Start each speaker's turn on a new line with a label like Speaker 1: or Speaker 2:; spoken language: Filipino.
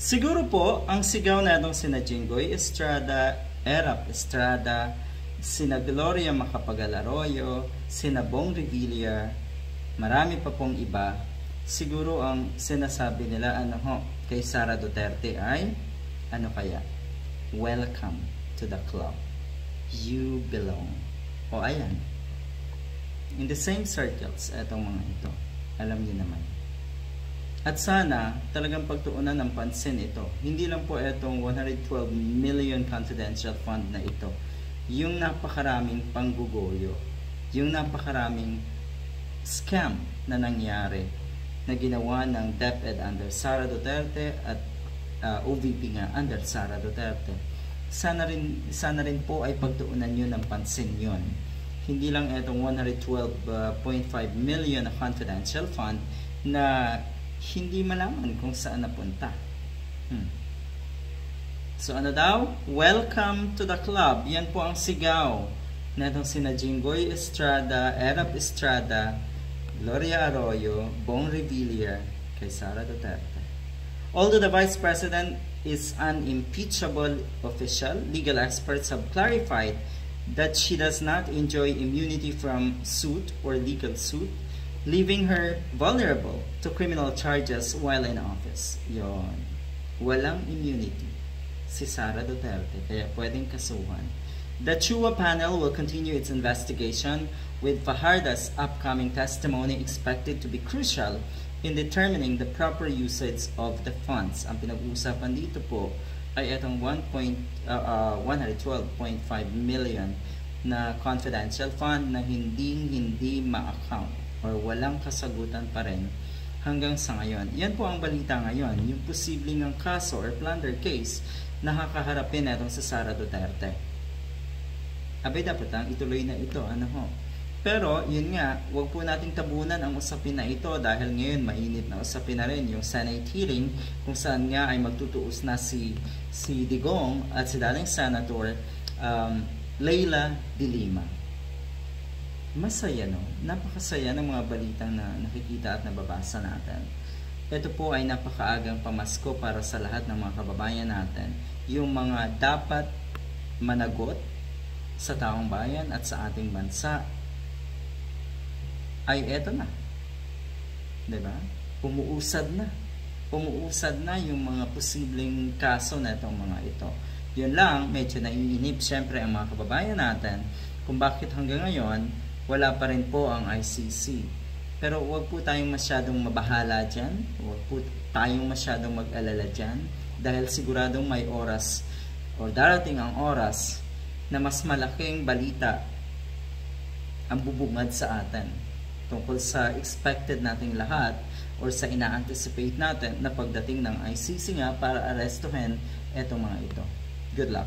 Speaker 1: Siguro po, ang sigaw na itong sina Jinggoy Estrada, Erap Estrada, sina Gloria Macapagal-Arroyo, sina Bong Revilla, marami pa pong iba, siguro ang sinasabi nila kay Sara Duterte ay, kaya? Welcome to the club. You belong. O ayan. In the same circles, etong mga ito. Alam niyo naman. At sana, talagang pagtuunan ng pansin ito. Hindi lang po etong 112 million confidential fund na ito. Yung napakaraming panggugoyo. Yung napakaraming scam na nangyari na ginawa ng DepEd under Sara Duterte at OVP nga under Sara Duterte. Sana rin po ay pagtuunan nyo ng pansin yon. Hindi lang itong 112.5 million na confidential fund na hindi malaman kung saan napunta. So daw? Welcome to the club. Yan po ang sigaw na itong sina Jinggoy Estrada, Erap Estrada, Gloria Arroyo, Bong Revilla, kay Sara Duterte. Although the Vice President is an impeachable official, legal experts have clarified that she does not enjoy immunity from suit or legal suit, leaving her vulnerable to criminal charges while in office. Yon. Walang immunity si Sara Duterte, kaya pwedeng kasuhan. The CHUA panel will continue its investigation, with Fajardo's upcoming testimony expected to be crucial in determining the proper usage of the funds. Ang pinag-uusapan dito po ay itong 112.5 million na confidential fund na hindi ma-account or walang kasagutan pa rin hanggang sa ngayon. Yan po ang balita ngayon, yung posibleng ang kaso or plunder case na kakaharapin itong sa Sara Duterte. Abay, dapat ituloy na ito. Pero, yun nga, huwag po nating tabunan ang usapin na ito dahil ngayon mainit na usapin na rin yung Senate hearing kung saan nga ay magtutuos na si Digong at si dating Senator Leila de Lima. Masaya, no? Napakasaya ng mga balitang na nakikita at nababasa natin. Ito po ay napakaagang pamasko para sa lahat ng mga kababayan natin. Yung mga dapat managot sa taong bayan at sa ating bansa ay eto na. Diba? Umuusad na yung mga posibleng kaso na itong mga ito. Yun lang, medyo naiinip siyempre ang mga kababayan natin kung bakit hanggang ngayon wala pa rin po ang ICC. Pero huwag po tayong masyadong mabahala dyan. Huwag po tayong masyadong mag-alala dyan dahil siguradong may oras o darating ang oras na mas malaking balita ang bubungad sa atin tungkol sa expected nating lahat or sa ina-anticipate natin na pagdating ng ICC nga para arestuhin etong mga ito. Good luck!